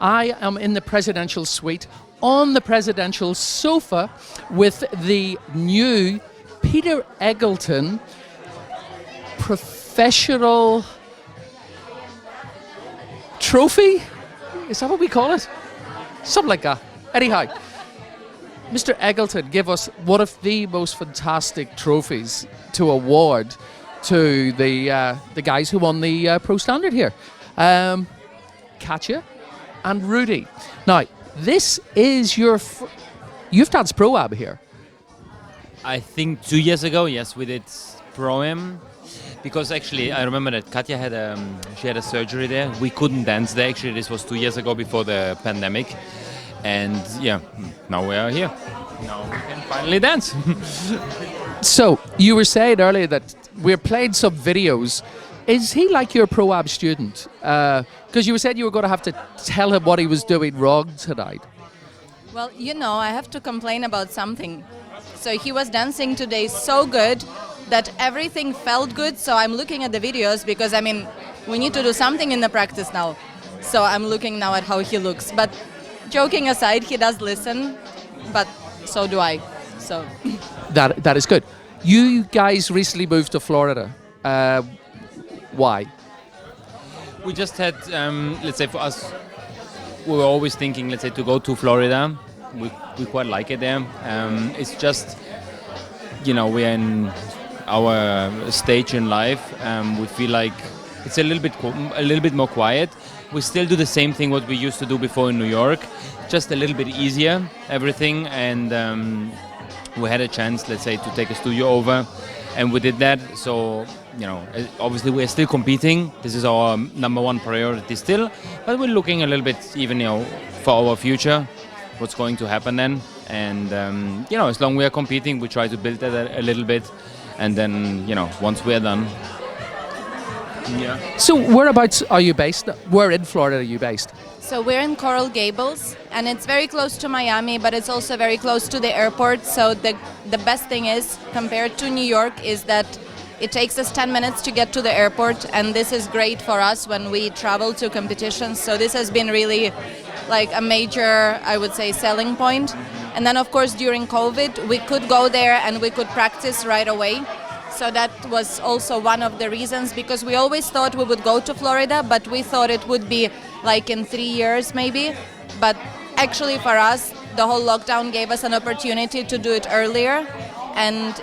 I am in the presidential suite on the presidential sofa with the new Peter Eggleton professional trophy. Is that what we call it? Something like that. Anyhow, Mr. Eggleton gave us one of the most fantastic trophies to award to the guys who won the Pro Standard here, Katja and Rudy. Now, this is your you've danced Pro Ab here. I think 2 years ago, yes, we did Pro-Am. Because actually, I remember that Katja had she had a surgery there. We couldn't dance there. Actually, this was 2 years ago before the pandemic. And yeah, now we are here. Now we can finally dance. So, you were saying earlier that we're playing some videos. Is he like your Pro Ab student? Because you were saying you were going to have to tell him what he was doing wrong tonight. Well, I have to complain about something. So he was dancing today so good that everything felt good. So I'm looking at the videos because, we need to do something in the practice now. So I'm looking now at how he looks. But joking aside, he does listen, but so do I. So That is good. You guys recently moved to Florida. Why? We just had, let's say for us, we were always thinking, let's say, to go to Florida. We quite like it there. It's just, we're in our stage in life. We feel like it's a little bit more quiet. We still do the same thing what we used to do before in New York, just a little bit easier, everything. And we had a chance, let's say, to take a studio over, and we did that. So, obviously we're still competing. This is our number one priority still, but we're looking a little bit even, for our future, what's going to happen then. And, as long as we are competing, we try to build that a little bit. And then, once we're done. Yeah. So whereabouts are you based? Where in Florida are you based? So we're in Coral Gables, and it's very close to Miami, but it's also very close to the airport. So the best thing is, compared to New York, is that it takes us 10 minutes to get to the airport, and this is great for us when we travel to competitions. So this has been really like a major, I would say, selling point. And then, of course, during COVID, we could go there and we could practice right away. So that was also one of the reasons, because we always thought we would go to Florida, but we thought it would be like in 3 years maybe. But actually for us, the whole lockdown gave us an opportunity to do it earlier. And,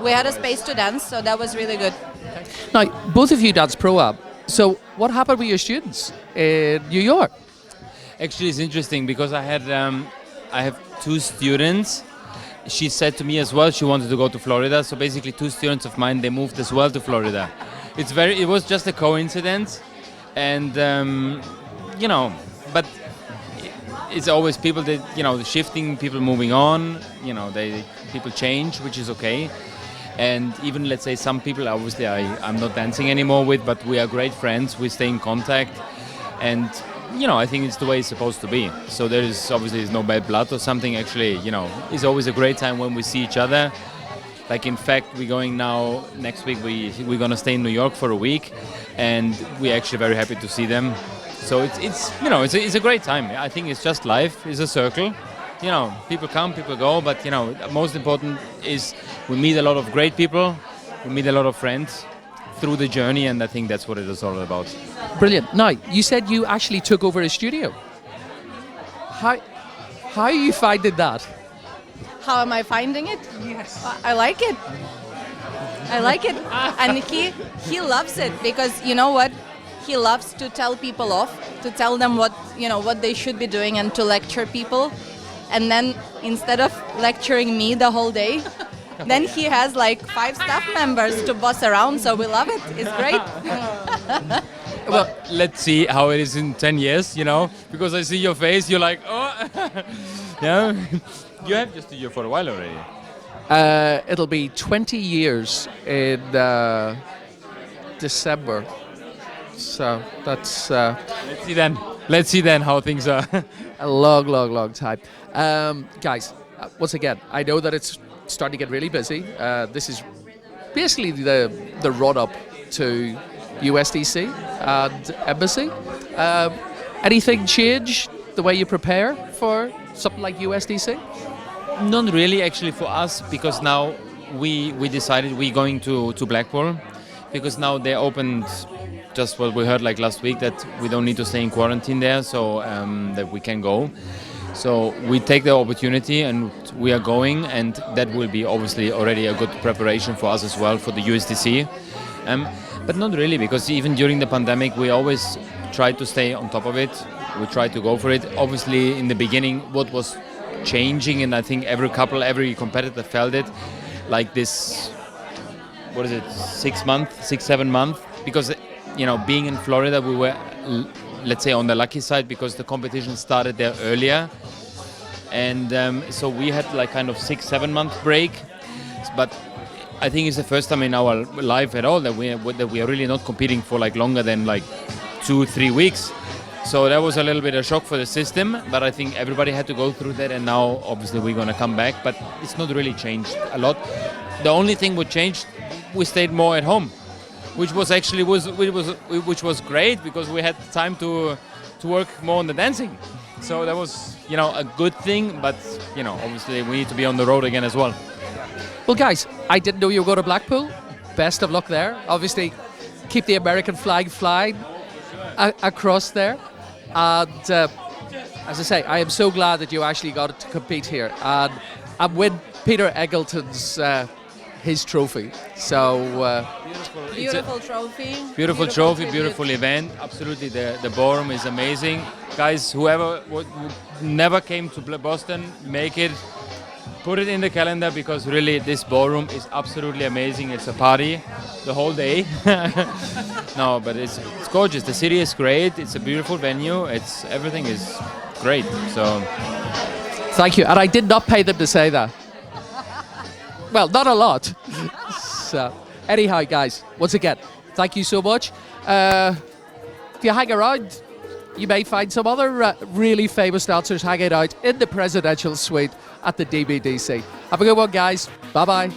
we had a space to dance, so that was really good. Now, both of you dance Pro Ab. So what happened with your students in New York? Actually, it's interesting because I have 2 students. She said to me as well she wanted to go to Florida. So basically 2 students of mine, they moved as well to Florida. It was just a coincidence. And, but it's always people that, shifting, people moving on, people change, which is okay. And even, let's say, some people, obviously, I'm not dancing anymore with, but we are great friends. We stay in contact. And, I think it's the way it's supposed to be. So there is obviously no bad blood or something. Actually, it's always a great time when we see each other. Like, in fact, we're going now, next week, we're going to stay in New York for a week. And we're actually very happy to see them. So it's a great time. I think it's just life. It's a circle. People come, people go. But, most important is we meet a lot of great people. We meet a lot of friends through the journey, and I think that's what it is all about. Brilliant. Now, you said you actually took over a studio. How are you finding that? How am I finding it? Yes. I like it. And he loves it, because you know what? He loves to tell people off, to tell them what they should be doing, and to lecture people. And then instead of lecturing me the whole day, then he has like 5 staff members to boss around, so we love it. It's great. Well, let's see how it is in 10 years, because I see your face, you're like, oh. Yeah. You have your studio for a while already. It'll be 20 years in December. So that's... Let's see then how things are. a long time. Guys, once again, I know that it's starting to get really busy. This is basically the run-up to USDC and Embassy. Anything change the way you prepare for something like USDC? Not really, actually, for us, because now we decided we're going to Blackpool, because now they opened just what we heard like last week, that we don't need to stay in quarantine there, so that we can go. So we take the opportunity and we are going, and that will be obviously already a good preparation for us as well for the USDC. But not really, because even during the pandemic we always tried to stay on top of it. We tried to go for it. Obviously in the beginning what was changing, and I think every competitor felt it, like this, what is it, 6-7 months, because being in Florida we were, let's say, on the lucky side, because the competition started there earlier, and so we had like kind of 6-7 month break. But I think it's the first time in our life at all that we are really not competing for like longer than like 2-3 weeks. So that was a little bit of a shock for the system, but I think everybody had to go through that, and now obviously we're going to come back, but it's not really changed a lot. The only thing we changed, we stayed more at home, which was actually which was great, because we had time to work more on the dancing. So that was a good thing, but obviously we need to be on the road again as well. Well, guys, I didn't know you were going to Blackpool. Best of luck there. Obviously, keep the American flag flying across there. And as I say, I am so glad that you actually got to compete here and win Peter Eggleton's his trophy. So Beautiful trophy. Beautiful trophy, tribute. beautiful event. Absolutely, the ballroom is amazing. Guys, whoever never came to Boston, make it. Put it in the calendar, because really this ballroom is absolutely amazing. It's a party the whole day. No, but it's gorgeous. The city is great. It's a beautiful venue. Everything is great. So thank you. And I did not pay them to say that. Well, not a lot. So anyhow, guys, once again, thank you so much. If you hang around, you may find some other really famous dancers hanging out in the presidential suite at the DBDC. Have a good one, guys. Bye-bye.